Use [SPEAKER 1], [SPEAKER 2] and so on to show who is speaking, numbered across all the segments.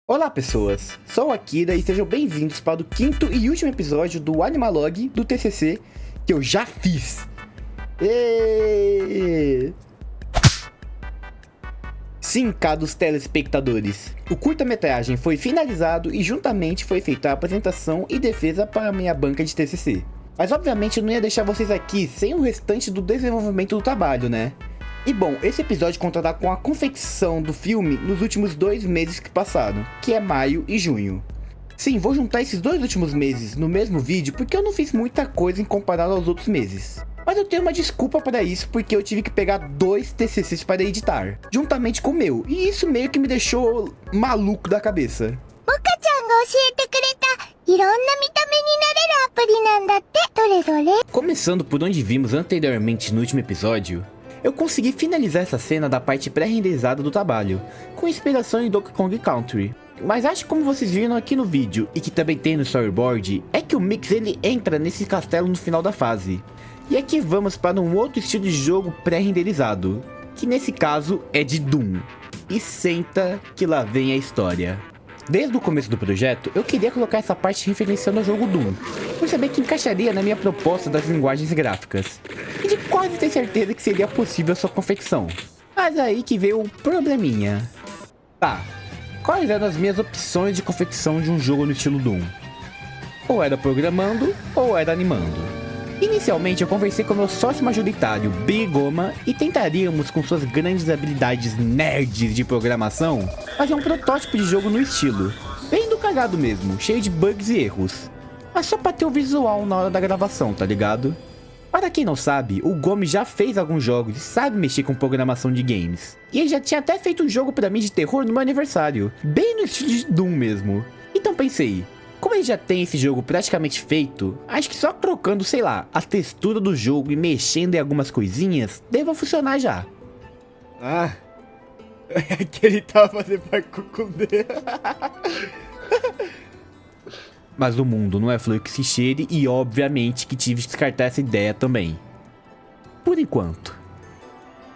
[SPEAKER 1] Olá pessoas, sou o Akira e sejam bem-vindos para o quinto e último episódio do Animalog do TCC que eu já fiz. Êêêê! Sim, caros telespectadores, o curta-metragem foi finalizado e juntamente foi feita a apresentação e defesa para a minha banca de TCC. Mas obviamente eu não ia deixar vocês aqui sem o restante do desenvolvimento do trabalho, né? E bom, esse episódio contará com a confecção do filme nos últimos 2 meses que passaram, que é maio e junho. Sim, vou juntar esses 2 últimos meses no mesmo vídeo porque eu não fiz muita coisa em comparado aos outros meses. Mas eu tenho uma desculpa para isso porque eu tive que pegar 2 TCCs para editar, juntamente com o meu, e isso meio que me deixou maluco da cabeça. Começando por onde vimos anteriormente no último episódio, eu consegui finalizar essa cena da parte pré-renderizada do trabalho, com inspiração em Donkey Kong Country. Mas acho que como vocês viram aqui no vídeo, e que também tem no storyboard, é que o Mix ele entra nesse castelo no final da fase. E aqui vamos para um outro estilo de jogo pré-renderizado, que nesse caso é de Doom. E senta que lá vem a história. Desde o começo do projeto, eu queria colocar essa parte referenciando ao jogo Doom, por saber que encaixaria na minha proposta das linguagens gráficas, e de quase ter certeza que seria possível a sua confecção. Mas aí que veio o probleminha. Tá, quais eram as minhas opções de confecção de um jogo no estilo Doom? Ou era programando, ou era animando. Inicialmente eu conversei com meu sócio majoritário, Bigoma, e tentaríamos com suas grandes habilidades nerds de programação, fazer um protótipo de jogo no estilo, bem do cagado mesmo, cheio de bugs e erros. Mas só pra ter o visual na hora da gravação, tá ligado? Para quem não sabe, o Gomes já fez alguns jogos e sabe mexer com programação de games. E ele já tinha até feito um jogo pra mim de terror no meu aniversário, bem no estilo de Doom mesmo. Então pensei, como ele já tem esse jogo praticamente feito, acho que só trocando, sei lá, a textura do jogo e mexendo em algumas coisinhas, deva funcionar já.
[SPEAKER 2] Ah, é que ele tava fazendo parkour com o dedo.
[SPEAKER 1] Mas o mundo não é flor que se cheire e obviamente que tive que descartar essa ideia também. Por enquanto.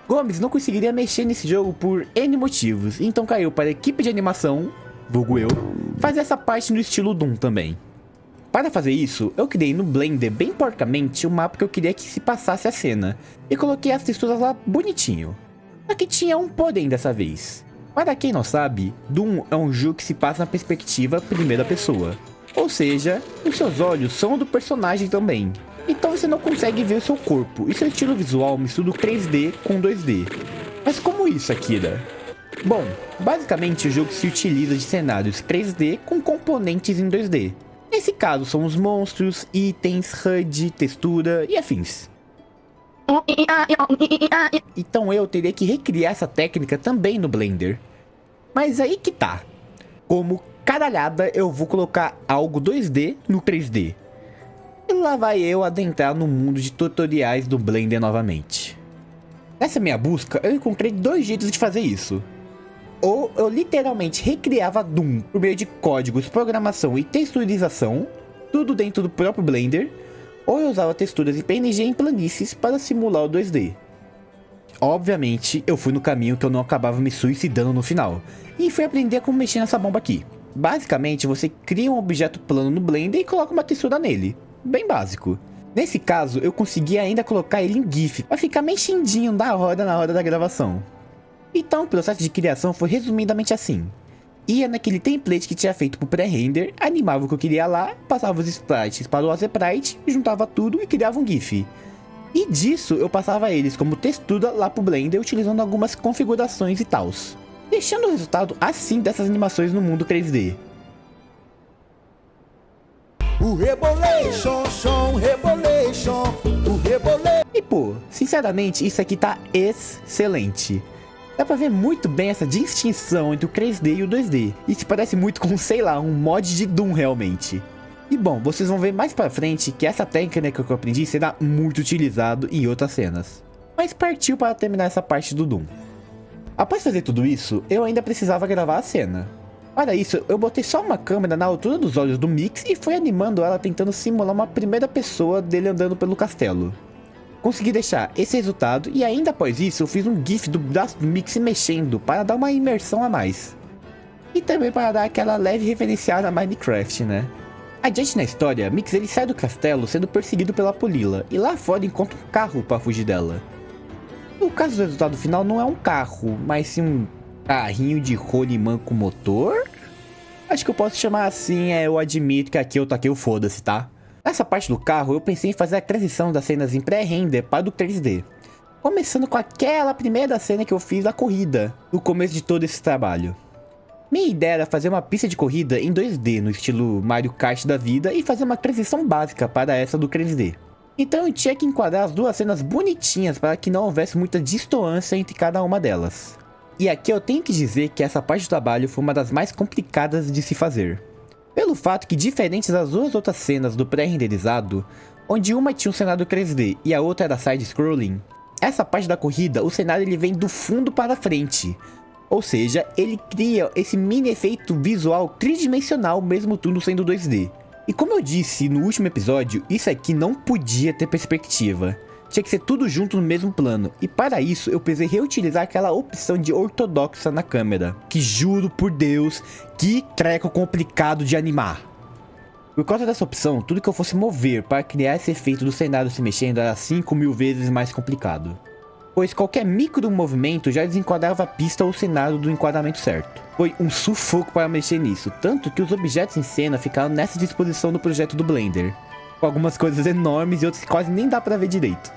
[SPEAKER 1] Gomes não conseguiria mexer nesse jogo por N motivos, então caiu para a equipe de animação, vulgo eu, fazer essa parte no estilo Doom também. Para fazer isso, eu criei no Blender bem porcamente o mapa que eu queria que se passasse a cena, e coloquei as texturas lá bonitinho. Só que tinha um porém dessa vez. Para quem não sabe, Doom é um jogo que se passa na perspectiva primeira pessoa. Ou seja, os seus olhos são do personagem também. Então você não consegue ver o seu corpo, e seu estilo visual mistura o 3D com 2D. Mas como isso, Akira? Bom, basicamente o jogo se utiliza de cenários 3D com componentes em 2D. Nesse caso são os monstros, itens, HUD, textura e afins. Então eu teria que recriar essa técnica também no Blender. Mas aí que tá. Como caralhada eu vou colocar algo 2D no 3D. E lá vai eu adentrar no mundo de tutoriais do Blender novamente. Nessa minha busca eu encontrei 2 jeitos de fazer isso. Ou eu literalmente recriava Doom por meio de códigos, programação e texturização, tudo dentro do próprio Blender, ou eu usava texturas em PNG em planícies para simular o 2D. Obviamente, eu fui no caminho que eu não acabava me suicidando no final, e fui aprender como mexer nessa bomba aqui. Basicamente, você cria um objeto plano no Blender e coloca uma textura nele, bem básico. Nesse caso, eu consegui ainda colocar ele em GIF, para ficar mexendinho da hora na hora da gravação. Então o processo de criação foi resumidamente assim. Ia naquele template que tinha feito pro pré-render, animava o que eu queria lá, passava os sprites para o Sprite, juntava tudo e criava um GIF. E disso eu passava eles como textura lá pro Blender utilizando algumas configurações e tals, deixando o resultado assim dessas animações no mundo 3D.
[SPEAKER 2] O Rebolation, o Rebolation.
[SPEAKER 1] E pô, sinceramente isso aqui tá excelente. Dá pra ver muito bem essa distinção entre o 3D e o 2D. E se parece muito com, sei lá, um mod de Doom realmente. E bom, vocês vão ver mais pra frente que essa técnica que eu aprendi será muito utilizado em outras cenas. Mas partiu para terminar essa parte do Doom. Após fazer tudo isso, eu ainda precisava gravar a cena. Para isso, eu botei só uma câmera na altura dos olhos do Mix e fui animando ela tentando simular uma primeira pessoa dele andando pelo castelo. Consegui deixar esse resultado e ainda após isso eu fiz um GIF do braço do Mix mexendo para dar uma imersão a mais. E também para dar aquela leve referenciada a Minecraft, né? Adiante na história, Mix ele sai do castelo sendo perseguido pela Polilla e lá fora encontra um carro para fugir dela. No caso do resultado final não é um carro, mas sim um carrinho de rolimã com motor? Acho que eu posso chamar assim, eu admito que aqui eu taquei o foda-se, tá? Nessa parte do carro eu pensei em fazer a transição das cenas em pré-render para o 3D. Começando com aquela primeira cena que eu fiz da corrida, no começo de todo esse trabalho. Minha ideia era fazer uma pista de corrida em 2D, no estilo Mario Kart da vida, e fazer uma transição básica para essa do 3D. Então eu tinha que enquadrar as duas cenas bonitinhas para que não houvesse muita distância entre cada uma delas. E aqui eu tenho que dizer que essa parte do trabalho foi uma das mais complicadas de se fazer. Pelo fato que, diferentes das duas outras cenas do pré-renderizado, onde uma tinha um cenário 3D e a outra era side-scrolling, essa parte da corrida, o cenário ele vem do fundo para frente. Ou seja, ele cria esse mini efeito visual tridimensional mesmo tudo sendo 2D. E como eu disse no último episódio, isso aqui não podia ter perspectiva. Tinha que ser tudo junto no mesmo plano. E para isso eu precisei reutilizar aquela opção de ortodoxa na câmera. Que juro por Deus, que treco complicado de animar. Por causa dessa opção, tudo que eu fosse mover para criar esse efeito do cenário se mexendo era 5.000 vezes mais complicado. Pois qualquer micro movimento já desenquadrava a pista ou o cenário do enquadramento certo. Foi um sufoco para mexer nisso, tanto que os objetos em cena ficaram nessa disposição no projeto do Blender. Com algumas coisas enormes e outras que quase nem dá para ver direito.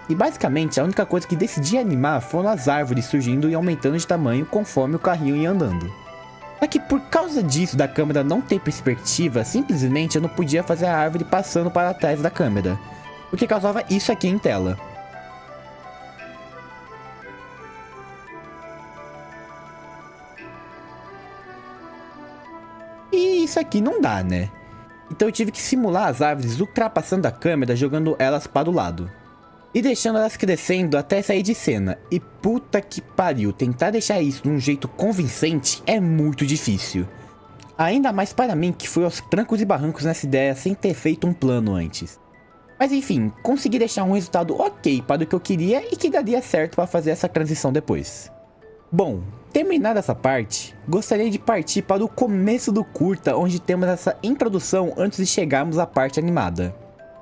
[SPEAKER 1] E basicamente a única coisa que decidi animar foram as árvores surgindo e aumentando de tamanho conforme o carrinho ia andando. Só que por causa disso da câmera não ter perspectiva, simplesmente eu não podia fazer a árvore passando para trás da câmera, porque causava isso aqui em tela. E isso aqui não dá, né? Então eu tive que simular as árvores ultrapassando a câmera jogando elas para o lado. E deixando elas crescendo até sair de cena. E puta que pariu, tentar deixar isso de um jeito convincente é muito difícil. Ainda mais para mim que fui aos trancos e barrancos nessa ideia sem ter feito um plano antes. Mas enfim, consegui deixar um resultado ok para o que eu queria e que daria certo para fazer essa transição depois. Bom, terminada essa parte, gostaria de partir para o começo do curta, onde temos essa introdução antes de chegarmos à parte animada.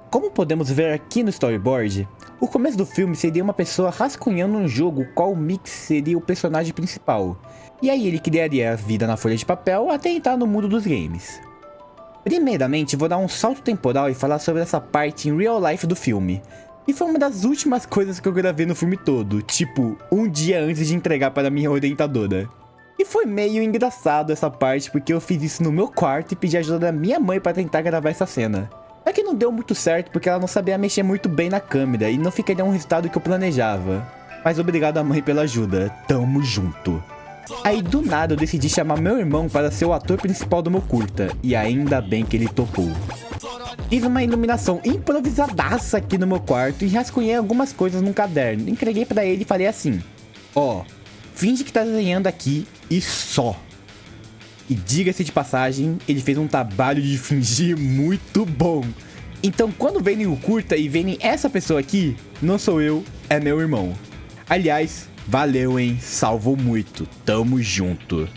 [SPEAKER 1] Como podemos ver aqui no storyboard, o começo do filme seria uma pessoa rascunhando um jogo qual o Mix seria o personagem principal, e aí ele criaria a vida na folha de papel até entrar no mundo dos games. Primeiramente vou dar um salto temporal e falar sobre essa parte em real life do filme, e foi uma das últimas coisas que eu gravei no filme todo, tipo, um dia antes de entregar para minha orientadora. E foi meio engraçado essa parte porque eu fiz isso no meu quarto e pedi ajuda da minha mãe para tentar gravar essa cena. Só que não deu muito certo porque ela não sabia mexer muito bem na câmera e não ficaria um resultado que eu planejava. Mas obrigado a mãe pela ajuda, tamo junto. Aí do nada eu decidi chamar meu irmão para ser o ator principal do meu curta, e ainda bem que ele topou. Fiz uma iluminação improvisadaça aqui no meu quarto e rascunhei algumas coisas num caderno. Entreguei pra ele e falei assim: ó, finge que tá desenhando aqui e só. E diga-se de passagem, ele fez um trabalho de fingir muito bom. Então quando verem o curta e verem essa pessoa aqui, não sou eu, é meu irmão. Aliás, valeu hein, salvou muito, tamo junto.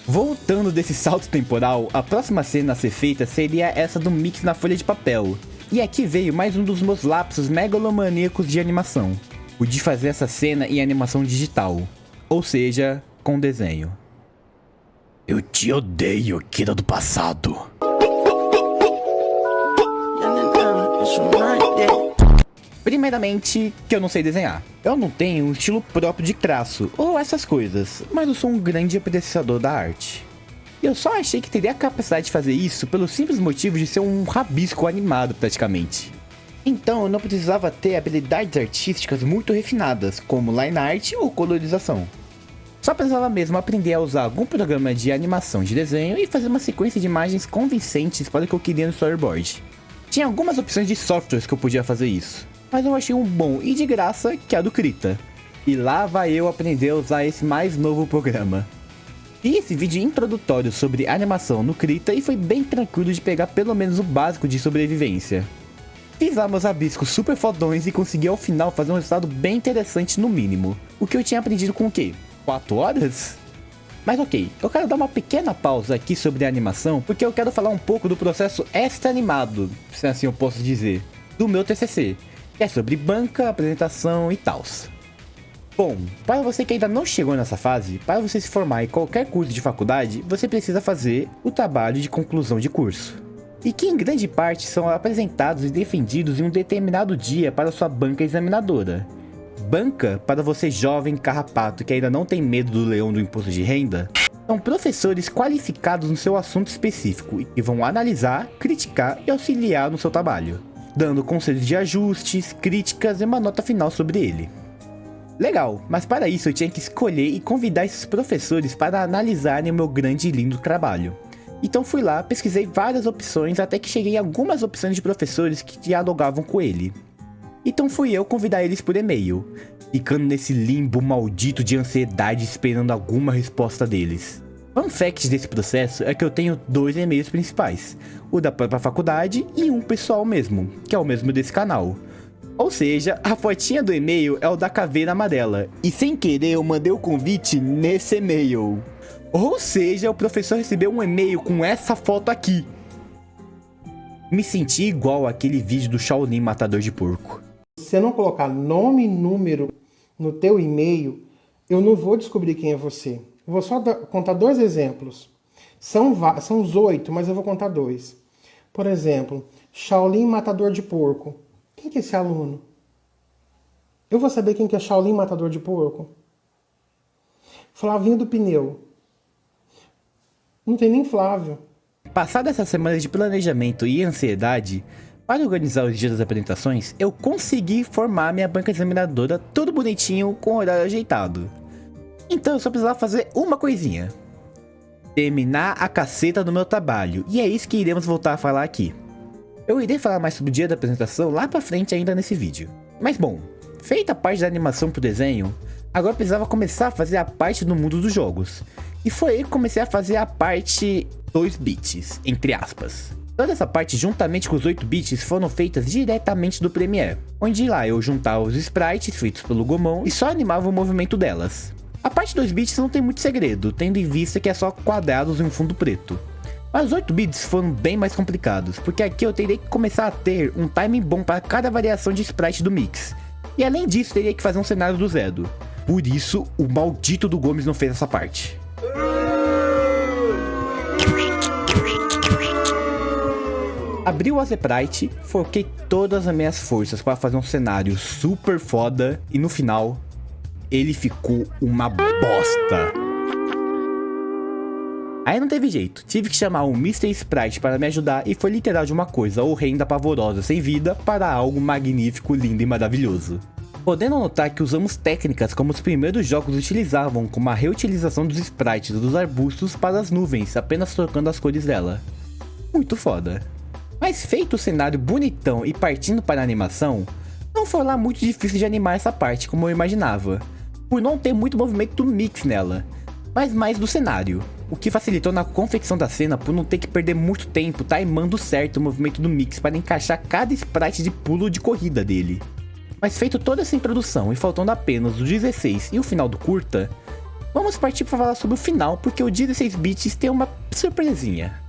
[SPEAKER 1] Voltando desse salto temporal, a próxima cena a ser feita seria essa do Mix na folha de papel. E aqui veio mais um dos meus lapsos megalomaníacos de animação. O de fazer essa cena em animação digital. Ou seja, com desenho. Eu te odeio, Kira do passado. Primeiramente, que eu não sei desenhar. Eu não tenho um estilo próprio de traço, ou essas coisas, mas eu sou um grande apreciador da arte. Eu só achei que teria a capacidade de fazer isso pelo simples motivo de ser um rabisco animado praticamente. Então eu não precisava ter habilidades artísticas muito refinadas, como line art ou colorização. Só precisava mesmo aprender a usar algum programa de animação de desenho e fazer uma sequência de imagens convincentes para o que eu queria no storyboard. Tinha algumas opções de softwares que eu podia fazer isso, mas eu achei um bom e de graça que é a do Krita. E lá vai eu aprender a usar esse mais novo programa. Fiz esse vídeo introdutório sobre animação no Krita e foi bem tranquilo de pegar pelo menos o básico de sobrevivência. Fiz lá meus rabiscos super fodões e consegui ao final fazer um resultado bem interessante no mínimo. O que eu tinha aprendido com o quê? 4 horas? Mas ok, eu quero dar uma pequena pausa aqui sobre a animação, porque eu quero falar um pouco do processo extra animado, se assim eu posso dizer, do meu TCC, que é sobre banca, apresentação e tals. Bom, para você que ainda não chegou nessa fase, para você se formar em qualquer curso de faculdade, você precisa fazer o trabalho de conclusão de curso. E que em grande parte são apresentados e defendidos em um determinado dia para sua banca examinadora. Banca, para você jovem carrapato que ainda não tem medo do leão do imposto de renda, são professores qualificados no seu assunto específico e vão analisar, criticar e auxiliar no seu trabalho, dando conselhos de ajustes, críticas e uma nota final sobre ele. Legal, mas para isso eu tinha que escolher e convidar esses professores para analisarem o meu grande e lindo trabalho. Então fui lá, pesquisei várias opções até que cheguei a algumas opções de professores que dialogavam com ele. Então fui eu convidar eles por e-mail, ficando nesse limbo maldito de ansiedade esperando alguma resposta deles. Fun fact desse processo é que eu tenho 2 e-mails principais, o da própria faculdade e um pessoal mesmo, que é o mesmo desse canal. Ou seja, a fotinha do e-mail é o da caveira amarela, e sem querer eu mandei o convite nesse e-mail. Ou seja, o professor recebeu um e-mail com essa foto aqui. Me senti igual aquele vídeo do Shaolin Matador de Porco.
[SPEAKER 3] Se você não colocar nome e número no teu e-mail, eu não vou descobrir quem é você. Eu vou só contar 2 exemplos. São os 8, mas eu vou contar 2. Por exemplo, Shaolin Matador de Porco. Quem que é esse aluno? Eu vou saber quem que é Shaolin Matador de Porco? Flavinho do Pneu. Não tem nem Flávio.
[SPEAKER 1] Passada essa semana de planejamento e ansiedade, para organizar os dias das apresentações, eu consegui formar minha banca examinadora tudo bonitinho com o horário ajeitado. Então eu só precisava fazer uma coisinha: terminar a caceta do meu trabalho, e é isso que iremos voltar a falar aqui. Eu irei falar mais sobre o dia da apresentação lá pra frente ainda nesse vídeo. Mas bom, feita a parte da animação pro desenho, agora precisava começar a fazer a parte do mundo dos jogos. E foi aí que comecei a fazer a parte 2 bits, entre aspas. Toda essa parte, juntamente com os 8 bits, foram feitas diretamente do Premiere, onde lá eu juntava os sprites feitos pelo Gomon e só animava o movimento delas. A parte 2 bits não tem muito segredo, tendo em vista que é só quadrados em um fundo preto. Mas os 8 bits foram bem mais complicados, porque aqui eu teria que começar a ter um timing bom para cada variação de sprite do mix. E além disso, teria que fazer um cenário do zero. Por isso, o maldito do Gomes não fez essa parte. Abri o Azeprite, foquei todas as minhas forças para fazer um cenário super foda e no final, ele ficou uma bosta. Aí não teve jeito, tive que chamar o Mr. Sprite para me ajudar e foi literal de uma coisa horrenda, pavorosa, sem vida, para algo magnífico, lindo e maravilhoso. Podendo notar que usamos técnicas como os primeiros jogos utilizavam, como a reutilização dos sprites dos arbustos para as nuvens, apenas trocando as cores dela. Muito foda. Mas feito o cenário bonitão e partindo para a animação, não foi lá muito difícil de animar essa parte como eu imaginava, por não ter muito movimento do mix nela, mas mais do cenário, o que facilitou na confecção da cena por não ter que perder muito tempo timando certo o movimento do mix para encaixar cada sprite de pulo de corrida dele. Mas feito toda essa introdução e faltando apenas o 16 e o final do curta, vamos partir para falar sobre o final, porque o 16 bits tem uma surpresinha.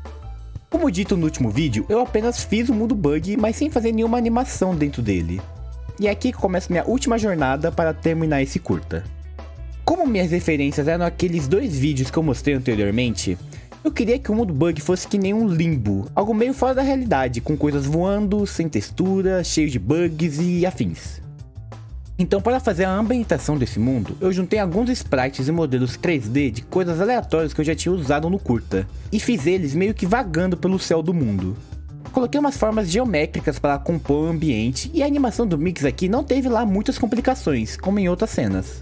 [SPEAKER 1] Como dito no último vídeo, eu apenas fiz o mundo bug, mas sem fazer nenhuma animação dentro dele. E é aqui que começa minha última jornada para terminar esse curta. Como minhas referências eram aqueles 2 vídeos que eu mostrei anteriormente, eu queria que o mundo bug fosse que nem um limbo, algo meio fora da realidade, com coisas voando, sem textura, cheio de bugs e afins. Então, para fazer a ambientação desse mundo, eu juntei alguns sprites e modelos 3D de coisas aleatórias que eu já tinha usado no curta, e fiz eles meio que vagando pelo céu do mundo. Coloquei umas formas geométricas para compor o ambiente, e a animação do mix aqui não teve lá muitas complicações, como em outras cenas.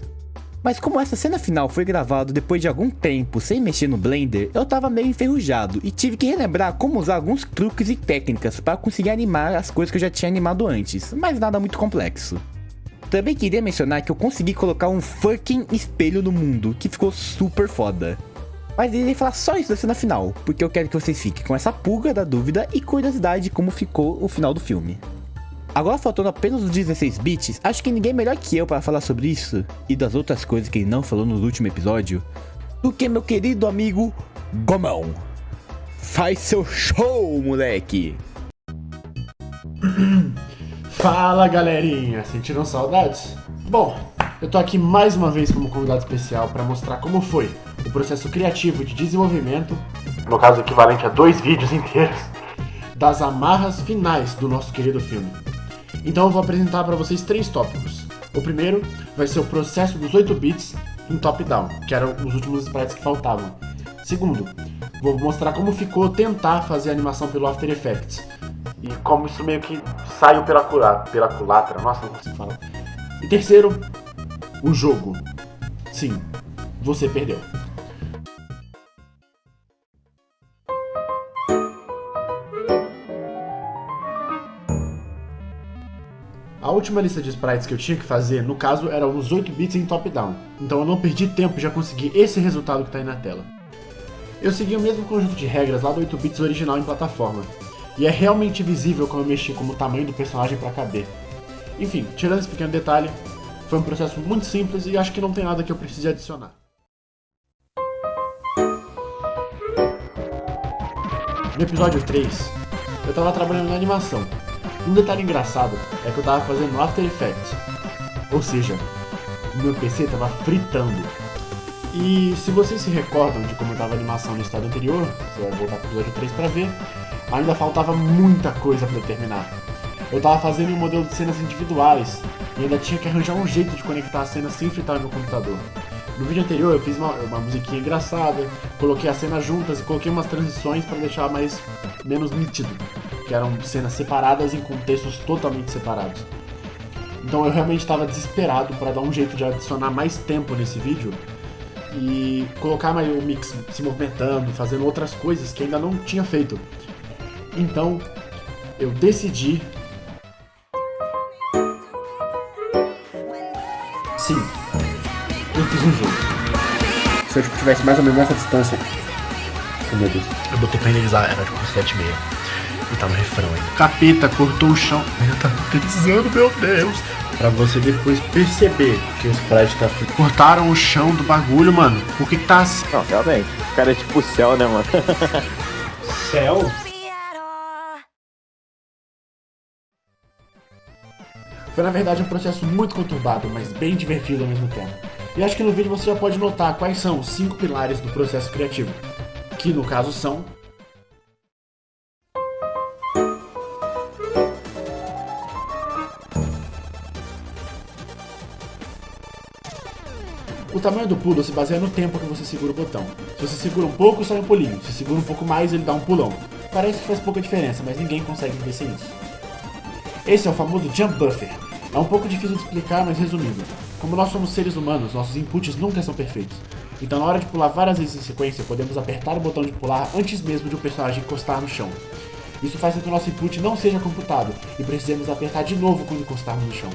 [SPEAKER 1] Mas como essa cena final foi gravada depois de algum tempo sem mexer no Blender, eu tava meio enferrujado e tive que relembrar como usar alguns truques e técnicas para conseguir animar as coisas que eu já tinha animado antes, mas nada muito complexo. Também queria mencionar que eu consegui colocar um fucking espelho no mundo, que ficou super foda. Mas irei falar só isso da cena final, porque eu quero que vocês fiquem com essa pulga da dúvida e curiosidade de como ficou o final do filme. Agora faltando apenas os 16 bits, acho que ninguém melhor que eu para falar sobre isso, e das outras coisas que ele não falou no último episódio, do que meu querido amigo Gomão. Faz seu show, moleque!
[SPEAKER 4] Fala, galerinha! Sentiram saudades? Bom, eu tô aqui mais uma vez como convidado especial para mostrar como foi o processo criativo de desenvolvimento, no caso equivalente a 2 vídeos inteiros, das amarras finais do nosso querido filme. Então eu vou apresentar para vocês 3 tópicos. O primeiro vai ser o processo dos 8 bits em top-down, que eram os últimos sprites que faltavam. Segundo, vou mostrar como ficou tentar fazer a animação pelo After Effects e como isso meio que saiu pela culatra, nossa, não consigo falar. E terceiro, o jogo. Sim, você perdeu. A última lista de sprites que eu tinha que fazer, no caso, eram os 8 bits em top-down. Então eu não perdi tempo e já consegui esse resultado que está aí na tela. Eu segui o mesmo conjunto de regras lá do 8 bits original em plataforma. E é realmente visível como eu mexi com o tamanho do personagem para caber. Enfim, tirando esse pequeno detalhe, foi um processo muito simples e acho que não tem nada que eu precise adicionar. No episódio 3, eu tava trabalhando na animação. Um detalhe engraçado é que eu tava fazendo After Effects, ou seja, o meu PC tava fritando. E se vocês se recordam de como estava a animação no estado anterior, você vai voltar para o episódio 3 para ver, ainda faltava muita coisa para eu terminar. Eu tava fazendo um modelo de cenas individuais e ainda tinha que arranjar um jeito de conectar as cenas sem fritar no meu computador. No vídeo anterior eu fiz uma musiquinha engraçada, coloquei as cenas juntas e coloquei umas transições para deixar menos nítido, que eram cenas separadas em contextos totalmente separados. Então eu realmente estava desesperado para dar um jeito de adicionar mais tempo nesse vídeo e colocar mais o mix se movimentando, fazendo outras coisas que ainda não tinha feito. Então eu decidi... Sim, eu fiz um jogo. Se eu tivesse mais ou menos nessa distância... Oh meu Deus. Eu botei pra renderizar, era tipo 7,5. E tá no refrão ainda. Capeta cortou o chão. Ainda tá renderizando, meu Deus. Pra você depois perceber que o sprite tá... Cortaram o chão do bagulho, mano. Por que tá assim?
[SPEAKER 2] Não, realmente. O cara é tipo o céu, né, mano?
[SPEAKER 4] Céu? Foi na verdade um processo muito conturbado, mas bem divertido ao mesmo tempo. E acho que no vídeo você já pode notar quais são os 5 pilares do processo criativo. Que no caso são... O tamanho do pulo se baseia no tempo que você segura o botão. Se você segura um pouco, sai um pulinho. Se segura um pouco mais, ele dá um pulão. Parece que faz pouca diferença, mas ninguém consegue vencer isso. Esse é o famoso Jump Buffer. É um pouco difícil de explicar, mas resumindo. Como nós somos seres humanos, nossos inputs nunca são perfeitos. Então na hora de pular várias vezes em sequência, podemos apertar o botão de pular antes mesmo de o personagem encostar no chão. Isso faz com que o nosso input não seja computado e precisemos apertar de novo quando encostarmos no chão.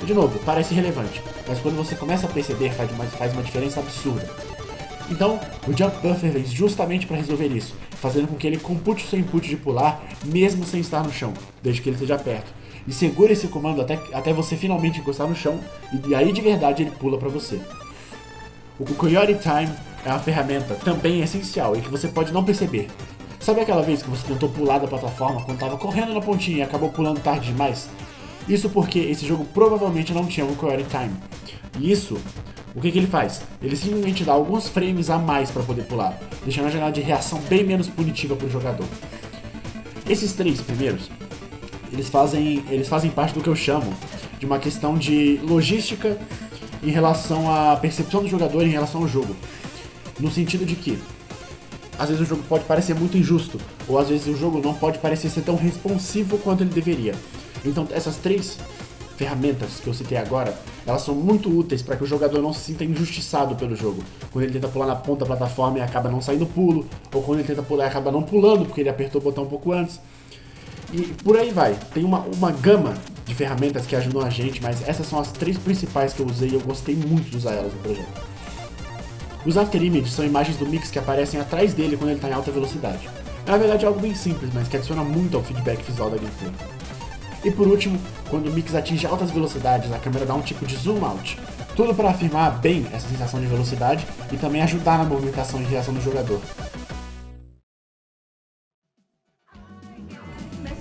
[SPEAKER 4] E de novo, parece irrelevante, mas quando você começa a perceber, faz uma diferença absurda. Então, o Jump Buffer vem justamente para resolver isso, fazendo com que ele compute o seu input de pular, mesmo sem estar no chão, desde que ele esteja perto. E segura esse comando até você finalmente encostar no chão, e aí de verdade ele pula para você. O Coyote Time é uma ferramenta também essencial e que você pode não perceber. Sabe aquela vez que você tentou pular da plataforma quando estava correndo na pontinha e acabou pulando tarde demais? Isso porque esse jogo provavelmente não tinha um Coyote Time. E isso, o que ele faz? Ele simplesmente dá alguns frames a mais para poder pular, deixando a janela de reação bem menos punitiva para o jogador. Esses 3 primeiros, eles fazem parte do que eu chamo de uma questão de logística em relação à percepção do jogador em relação ao jogo. No sentido de que, às vezes o jogo pode parecer muito injusto, ou às vezes o jogo não pode parecer ser tão responsivo quanto ele deveria. Então essas 3 ferramentas que eu citei agora, elas são muito úteis para que o jogador não se sinta injustiçado pelo jogo. Quando ele tenta pular na ponta da plataforma e acaba não saindo pulo, ou quando ele tenta pular e acaba não pulando porque ele apertou o botão um pouco antes. E por aí vai. Tem uma gama de ferramentas que ajudam a gente, mas essas são as 3 principais que eu usei e eu gostei muito de usar elas no projeto. Os After Images são imagens do mix que aparecem atrás dele quando ele está em alta velocidade. Na verdade é algo bem simples, mas que adiciona muito ao feedback visual da gameplay. E por último, quando o mix atinge altas velocidades, a câmera dá um tipo de zoom out. Tudo para afirmar bem essa sensação de velocidade e também ajudar na movimentação e reação do jogador.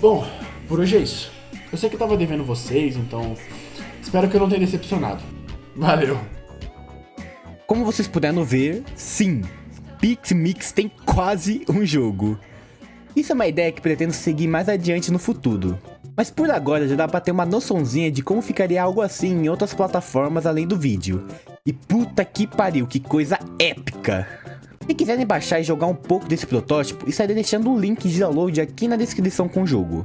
[SPEAKER 4] Bom, por hoje é isso. Eu sei que eu tava devendo vocês, então espero que eu não tenha decepcionado. Valeu!
[SPEAKER 1] Como vocês puderam ver, sim, PixMix tem quase um jogo. Isso é uma ideia que pretendo seguir mais adiante no futuro. Mas por agora já dá pra ter uma noçãozinha de como ficaria algo assim em outras plataformas além do vídeo. E puta que pariu, que coisa épica! Se quiserem baixar e jogar um pouco desse protótipo, estarei deixando um link de download aqui na descrição com o jogo.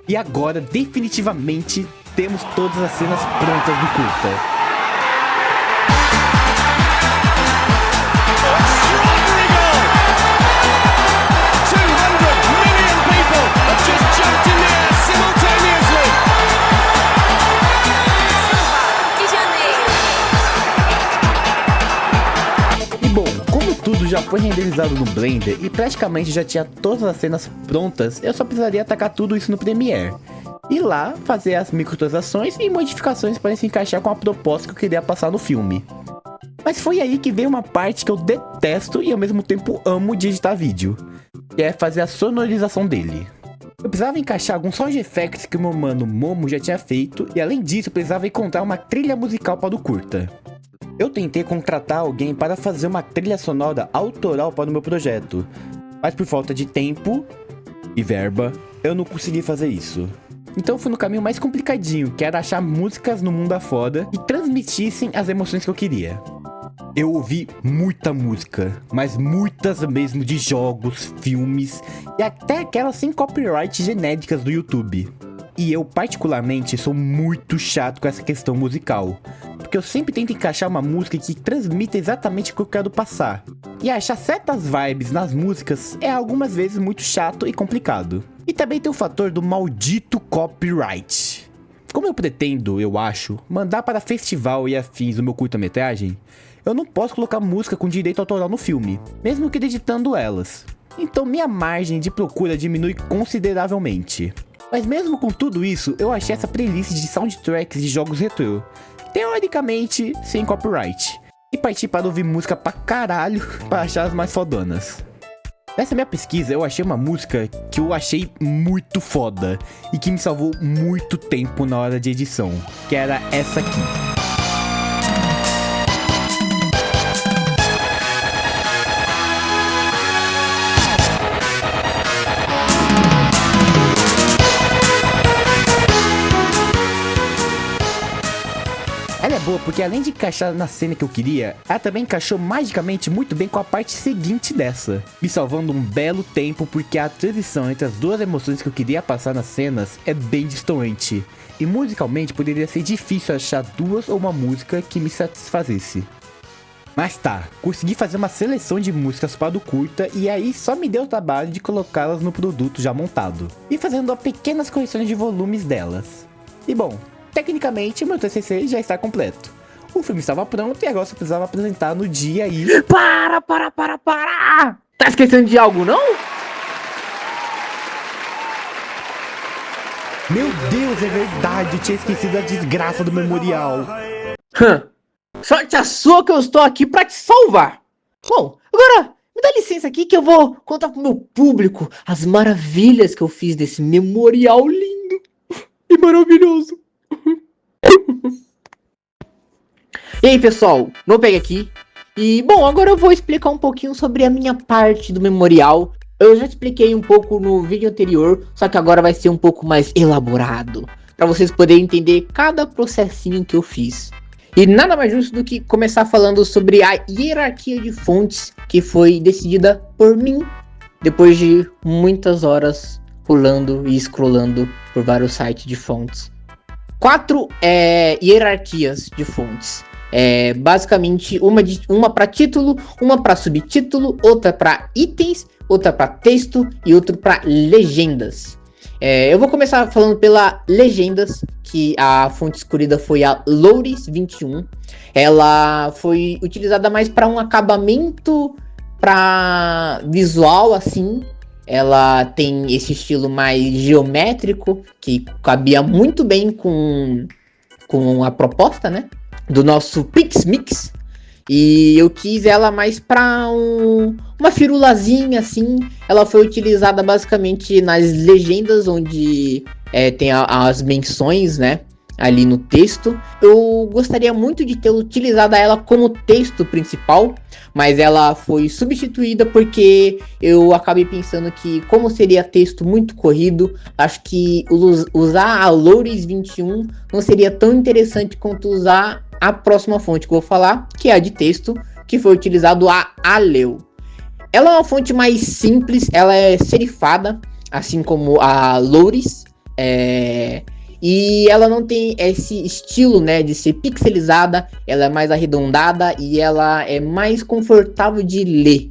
[SPEAKER 1] E agora, definitivamente, temos todas as cenas prontas do curta. Tudo já foi renderizado no Blender e praticamente já tinha todas as cenas prontas, eu só precisaria atacar tudo isso no Premiere. E lá, fazer as microtransações e modificações para se encaixar com a proposta que eu queria passar no filme. Mas foi aí que veio uma parte que eu detesto e ao mesmo tempo amo de editar vídeo, que é fazer a sonorização dele. Eu precisava encaixar alguns sound effects que o meu mano Momo já tinha feito, e além disso eu precisava encontrar uma trilha musical para o curta. Eu tentei contratar alguém para fazer uma trilha sonora autoral para o meu projeto, mas por falta de tempo e verba, eu não consegui fazer isso. Então fui no caminho mais complicadinho, que era achar músicas no mundo afora que transmitissem as emoções que eu queria. Eu ouvi muita música, mas muitas mesmo de jogos, filmes e até aquelas sem copyright genéricas do YouTube. E eu particularmente sou muito chato com essa questão musical, porque eu sempre tento encaixar uma música que transmita exatamente o que eu quero passar. E achar certas vibes nas músicas é algumas vezes muito chato e complicado. E também tem o fator do maldito copyright. Como eu pretendo, eu acho, mandar para festival e afins o meu curta-metragem, eu não posso colocar música com direito autoral no filme, mesmo que editando elas. Então minha margem de procura diminui consideravelmente. Mas mesmo com tudo isso, eu achei essa playlist de soundtracks de jogos retrô, teoricamente sem copyright, e parti para ouvir música pra caralho para achar as mais fodonas. Nessa minha pesquisa eu achei uma música que eu achei muito foda e que me salvou muito tempo na hora de edição, que era essa aqui. Ela é boa porque além de encaixar na cena que eu queria, ela também encaixou magicamente muito bem com a parte seguinte dessa, me salvando um belo tempo porque a transição entre as duas emoções que eu queria passar nas cenas é bem distoante, e musicalmente poderia ser difícil achar duas ou uma música que me satisfazesse. Mas tá, consegui fazer uma seleção de músicas para o curta e aí só me deu o trabalho de colocá-las no produto já montado, e fazendo pequenas correções de volumes delas. E bom, tecnicamente, meu TCC já está completo. O filme estava pronto e agora só precisava apresentar no dia e...
[SPEAKER 5] Para! Tá esquecendo de algo, não?
[SPEAKER 1] Meu Deus, é verdade, eu tinha esquecido a desgraça do memorial.
[SPEAKER 5] Sorte a sua que eu estou aqui pra te salvar. Bom, agora me dá licença aqui que eu vou contar pro meu público as maravilhas que eu fiz desse memorial lindo e maravilhoso. E aí pessoal, não pegue aqui. E bom, agora eu vou explicar um pouquinho sobre a minha parte do memorial. Eu já expliquei um pouco no vídeo anterior, só que agora vai ser um pouco mais elaborado, para vocês poderem entender cada processinho que eu fiz. E nada mais justo do que começar falando sobre a hierarquia de fontes que foi decidida por mim, depois de muitas horas pulando e scrollando por vários sites de fontes. 4 hierarquias de fontes. Basicamente uma para título, uma para subtítulo, outra para itens, outra para texto e outra para legendas. Eu vou começar falando pela legendas, que a fonte escolhida foi a Loures 21. Ela foi utilizada mais para um acabamento para visual assim. ela tem esse estilo mais geométrico, que cabia muito bem com a proposta, né, do nosso PixMix. E eu quis ela mais pra uma firulazinha, assim. Ela foi utilizada basicamente nas legendas, onde tem as menções, né, ali no texto. Eu gostaria muito de ter utilizado ela como texto principal, mas ela foi substituída porque eu acabei pensando que, como seria texto muito corrido, acho que usar a Loures 21 não seria tão interessante quanto usar a próxima fonte que eu vou falar, que é a de texto, que foi utilizado a Aleu. Ela é uma fonte mais simples, ela é serifada, assim como a Loures, e ela não tem esse estilo, né, de ser pixelizada. Ela é mais arredondada e ela é mais confortável de ler.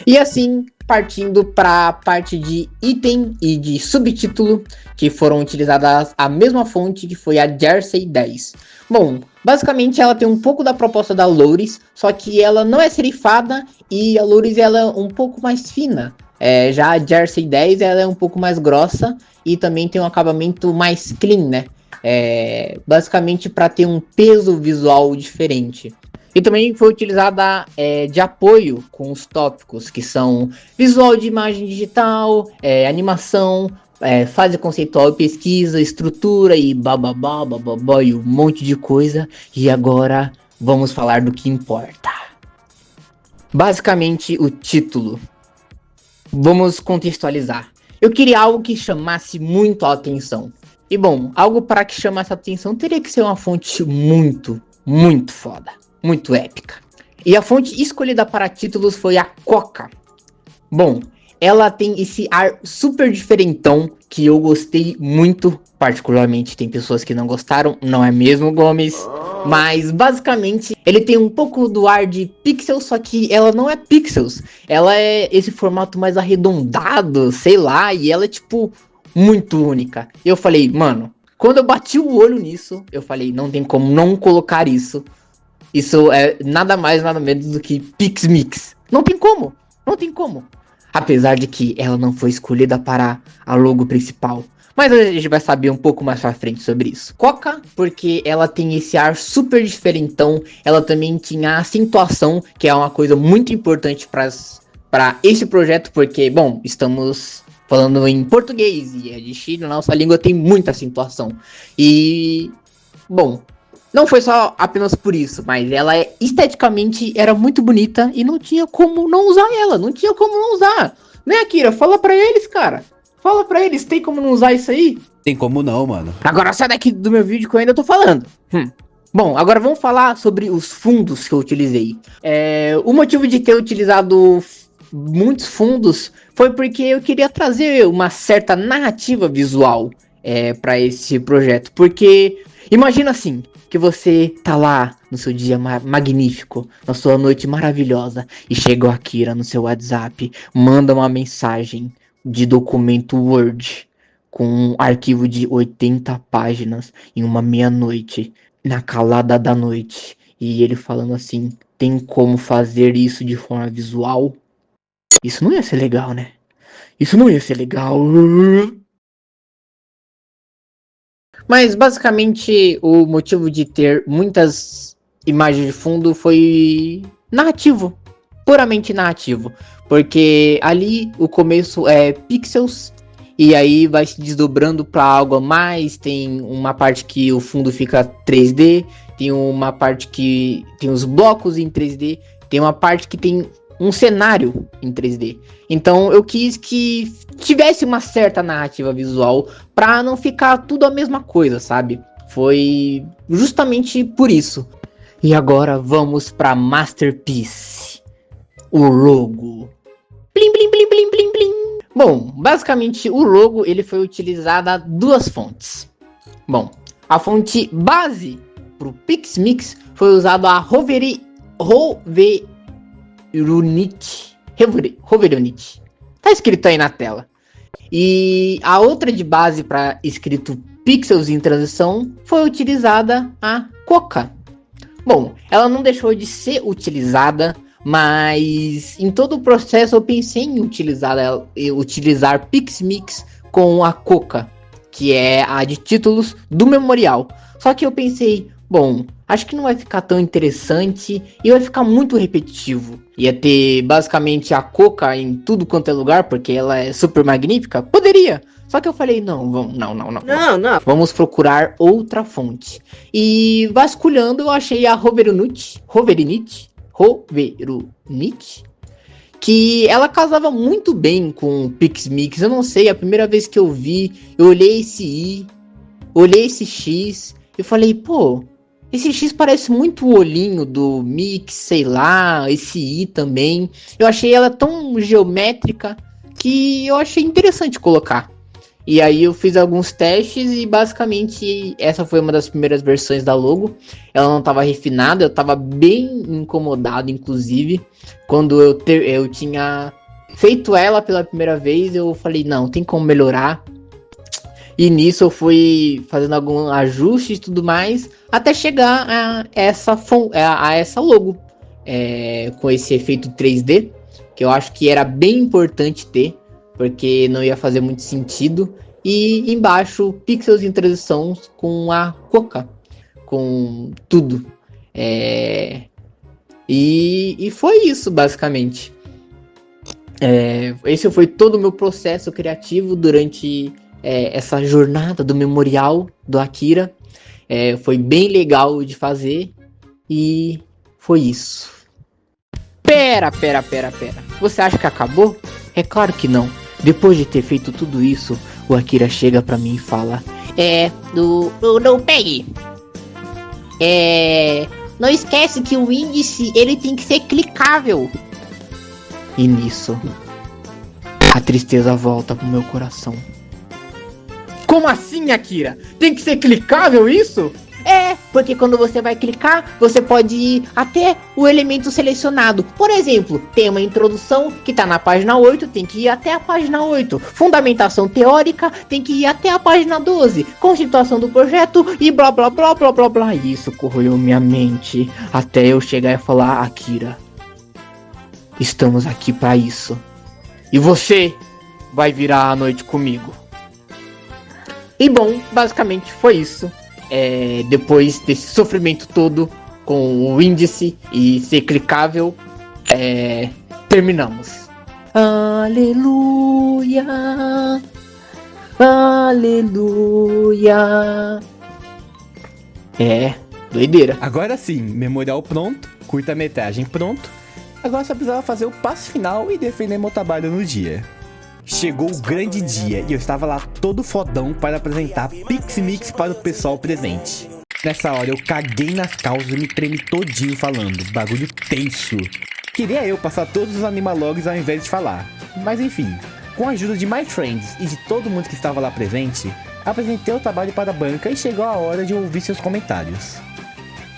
[SPEAKER 5] E assim, partindo para a parte de item e de subtítulo, que foram utilizadas a mesma fonte, que foi a Jersey 10. Bom, basicamente ela tem um pouco da proposta da Loures, só que ela não é serifada e a Loures ela é um pouco mais fina. Já a Jersey 10 ela é um pouco mais grossa e também tem um acabamento mais clean, né? Basicamente para ter um peso visual diferente. E também foi utilizada de apoio com os tópicos, que são visual de imagem digital, animação, fase conceitual e pesquisa, estrutura e bababá, bababá e um monte de coisa. E agora vamos falar do que importa. Basicamente o título. Vamos contextualizar. Eu queria algo que chamasse muito a atenção. E bom, algo para que chamasse a atenção teria que ser uma fonte muito, muito foda. Muito épica. E a fonte escolhida para títulos foi a Coca. Bom, ela tem esse ar super diferentão que eu gostei muito. Particularmente tem pessoas que não gostaram, não é mesmo, Gomes? Mas basicamente ele tem um pouco do ar de pixels, só que ela não é pixels. Ela é esse formato mais arredondado, sei lá, e ela é tipo muito única. Eu falei, mano, quando eu bati o olho nisso, eu falei, não tem como não colocar isso. Isso é nada mais, nada menos do que PixMix. Não tem como. Não tem como. Apesar de que ela não foi escolhida para a logo principal. Mas a gente vai saber um pouco mais pra frente sobre isso. Coca, porque ela tem esse ar super diferentão. Ela também tinha a acentuação, que é uma coisa muito importante para esse projeto. Porque, bom, estamos falando em português. E a de Chile, a nossa língua tem muita acentuação. E, bom, não foi só apenas por isso, mas ela esteticamente era muito bonita e não tinha como não usar ela, não tinha como não usar. Né, Akira? Fala pra eles, cara. Fala pra eles, tem como não usar isso aí?
[SPEAKER 1] Tem como não, mano.
[SPEAKER 5] Agora sai daqui do meu vídeo que eu ainda tô falando. Bom, agora vamos falar sobre os fundos que eu utilizei. O motivo de ter utilizado muitos fundos foi porque eu queria trazer uma certa narrativa visual pra esse projeto. Porque imagina assim, que você tá lá no seu dia magnífico, na sua noite maravilhosa, e chega o Akira no seu WhatsApp, manda uma mensagem de documento Word com um arquivo de 80 páginas em uma meia-noite, na calada da noite, e ele falando assim, tem como fazer isso de forma visual? Isso não ia ser legal, né? Isso não ia ser legal. Mas basicamente o motivo de ter muitas imagens de fundo foi narrativo, puramente narrativo, porque ali o começo é pixels e aí vai se desdobrando para algo a mais. Tem uma parte que o fundo fica 3D, tem uma parte que tem os blocos em 3D, tem uma parte que tem um cenário em 3D. Então eu quis que tivesse uma certa narrativa visual pra não ficar tudo a mesma coisa, sabe? Foi justamente por isso. E agora vamos pra Masterpiece. O logo. Blim, blim, blim, blim, blim, blim. Bom, basicamente o logo ele foi utilizado a duas fontes. Bom, a fonte base pro PixMix foi usada a Hoverunit. Tá escrito aí na tela. E a outra de base para escrito pixels em transição foi utilizada a Coca. Bom, ela não deixou de ser utilizada, Mas em todo o processo eu pensei em utilizar PixMix com a Coca, que é a de títulos do memorial. Só que eu pensei, bom, acho que não vai ficar tão interessante e vai ficar muito repetitivo. Ia ter basicamente a Coca em tudo quanto é lugar, porque ela é super magnífica? Poderia. Só que eu falei, não. Vamos procurar outra fonte. E vasculhando, eu achei a Hoverinite, que ela casava muito bem com o PixMix. Eu não sei, a primeira vez que eu vi, eu olhei esse I, olhei esse X, e falei, pô, esse X parece muito o olhinho do Mix, sei lá, esse I também. Eu achei ela tão geométrica que eu achei interessante colocar. E aí eu fiz alguns testes e basicamente essa foi uma das primeiras versões da logo. Ela não estava refinada, eu estava bem incomodado, inclusive. Quando eu tinha feito ela pela primeira vez, eu falei, não, tem como melhorar. E nisso eu fui fazendo alguns ajustes e tudo mais, até chegar a essa logo, com esse efeito 3D, que eu acho que era bem importante ter, porque não ia fazer muito sentido. E embaixo, pixels em transição com a Coca, com tudo. E foi isso, basicamente. Esse foi todo o meu processo criativo durante essa jornada do memorial do Akira. Foi bem legal de fazer e foi isso. Pera. Você acha que acabou? É claro que não. Depois de ter feito tudo isso, o Akira chega pra mim e fala: Não pegue. Não esquece que o índice, ele tem que ser clicável. E nisso, a tristeza volta pro meu coração. Como assim, Akira? Tem que ser clicável isso? Porque quando você vai clicar, você pode ir até o elemento selecionado. Por exemplo, tem uma introdução que tá na página 8, tem que ir até a página 8. Fundamentação teórica, tem que ir até a página 12. Constituição do projeto e blá blá blá blá blá blá. Isso corroeu minha mente até eu chegar e falar: Akira, estamos aqui pra isso. E você vai virar a noite comigo. E bom, basicamente foi isso. Depois desse sofrimento todo com o índice e ser clicável, terminamos. Aleluia, aleluia. Doideira.
[SPEAKER 1] Agora sim, memorial pronto, curta-metragem pronto. Agora só precisava fazer o passo final e defender meu trabalho no dia. Chegou o grande dia e eu estava lá todo fodão para apresentar PixMix para o pessoal presente. Nessa hora eu caguei nas calças e me tremi todinho falando, bagulho tenso. Queria eu passar todos os animalogs ao invés de falar. Mas enfim, com a ajuda de my friends e de todo mundo que estava lá presente, apresentei o trabalho para a banca e chegou a hora de ouvir seus comentários.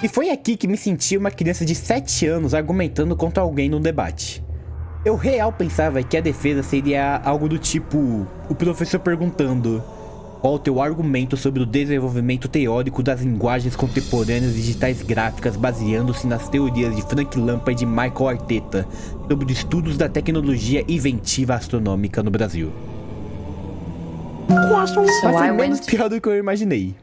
[SPEAKER 1] E foi aqui que me senti uma criança de 7 anos argumentando contra alguém no debate. Eu real pensava que a defesa seria algo do tipo, o professor perguntando: qual o teu argumento sobre o desenvolvimento teórico das linguagens contemporâneas digitais gráficas baseando-se nas teorias de Frank Lampard e de Michael Arteta sobre estudos da tecnologia inventiva astronômica no Brasil. Mas foi menos pior do que eu imaginei.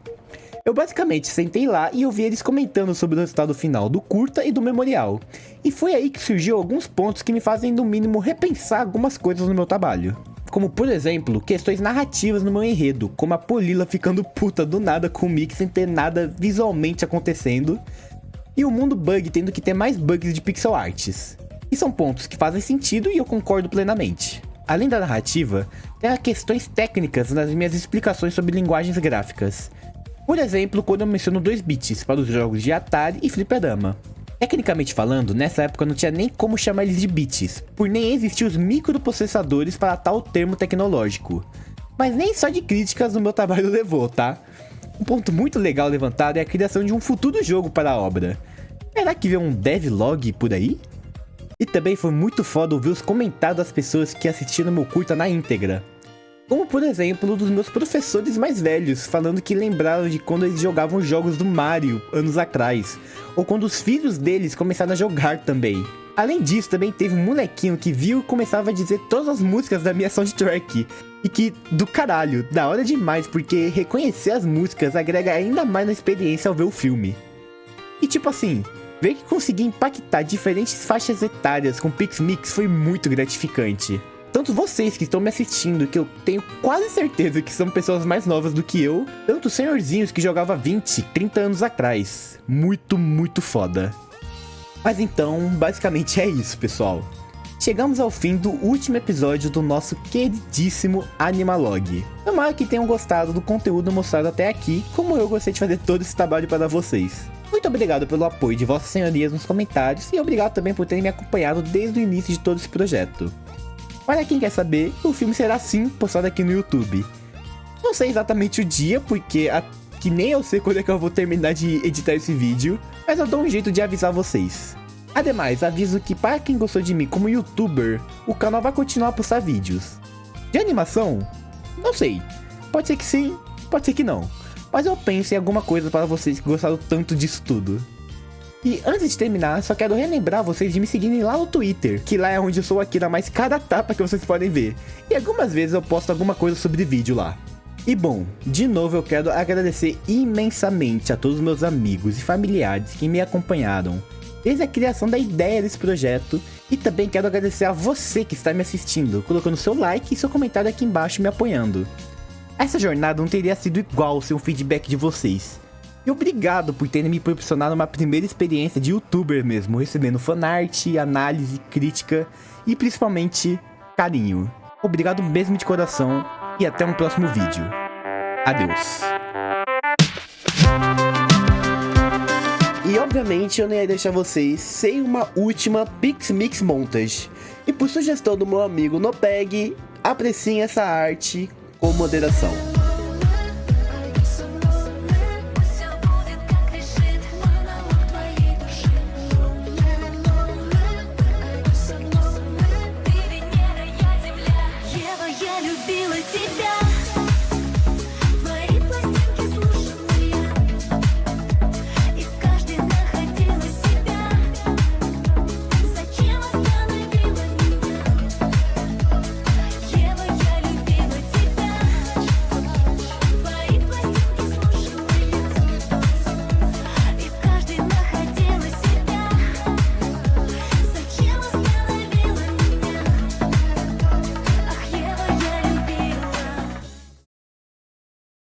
[SPEAKER 1] Eu basicamente sentei lá e ouvi eles comentando sobre o resultado final do curta e do memorial. E foi aí que surgiu alguns pontos que me fazem no mínimo repensar algumas coisas no meu trabalho. Como por exemplo, questões narrativas no meu enredo, como a Polila ficando puta do nada com o Mickey sem ter nada visualmente acontecendo. E o mundo bug tendo que ter mais bugs de pixel arts. E são pontos que fazem sentido e eu concordo plenamente. Além da narrativa, tem as questões técnicas nas minhas explicações sobre linguagens gráficas. Por exemplo, quando eu menciono 2 bits para os jogos de Atari e Fliperama. Tecnicamente falando, nessa época não tinha nem como chamar eles de bits, por nem existir os microprocessadores para tal termo tecnológico. Mas nem só de críticas o meu trabalho levou, tá? Um ponto muito legal levantado é a criação de um futuro jogo para a obra. Será que vem um devlog por aí? E também foi muito foda ouvir os comentários das pessoas que assistiram meu curta na íntegra. Como por exemplo, dos meus professores mais velhos, falando que lembraram de quando eles jogavam jogos do Mario anos atrás, ou quando os filhos deles começaram a jogar também. Além disso, também teve um molequinho que viu e começava a dizer todas as músicas da minha soundtrack. E que, do caralho, da hora demais, porque reconhecer as músicas agrega ainda mais na experiência ao ver o filme. E tipo assim, ver que consegui impactar diferentes faixas etárias com PixMix foi muito gratificante. Tanto vocês que estão me assistindo, que eu tenho quase certeza que são pessoas mais novas do que eu, tanto senhorzinhos que jogava 20, 30 anos atrás. Muito, muito foda. Mas então, basicamente é isso, pessoal. Chegamos ao fim do último episódio do nosso queridíssimo Animalog. Tomara que tenham gostado do conteúdo mostrado até aqui, como eu gostei de fazer todo esse trabalho para vocês. Muito obrigado pelo apoio de vossas senhorias nos comentários e obrigado também por terem me acompanhado desde o início de todo esse projeto. Para quem quer saber, o filme será sim postado aqui no YouTube. Não sei exatamente o dia, porque que nem eu sei quando é que eu vou terminar de editar esse vídeo, mas eu dou um jeito de avisar vocês. Ademais, aviso que para quem gostou de mim como youtuber, o canal vai continuar a postar vídeos. De animação? Não sei. Pode ser que sim, pode ser que não. Mas eu penso em alguma coisa para vocês que gostaram tanto disso tudo. E antes de terminar, só quero relembrar vocês de me seguirem lá no Twitter, que lá é onde eu sou aqui na mais cada tapa que vocês podem ver. E algumas vezes eu posto alguma coisa sobre vídeo lá. E bom, de novo eu quero agradecer imensamente a todos os meus amigos e familiares que me acompanharam desde a criação da ideia desse projeto, e também quero agradecer a você que está me assistindo, colocando seu like e seu comentário aqui embaixo me apoiando. Essa jornada não teria sido igual sem o feedback de vocês. E obrigado por terem me proporcionado uma primeira experiência de youtuber mesmo, recebendo fanart, análise, crítica e principalmente carinho. Obrigado mesmo de coração. E até um próximo vídeo. Adeus. E obviamente eu não ia deixar vocês sem uma última PixMix Montage. E por sugestão do meu amigo Nopeg, apreciem essa arte com moderação.
[SPEAKER 6] Я любила тебя.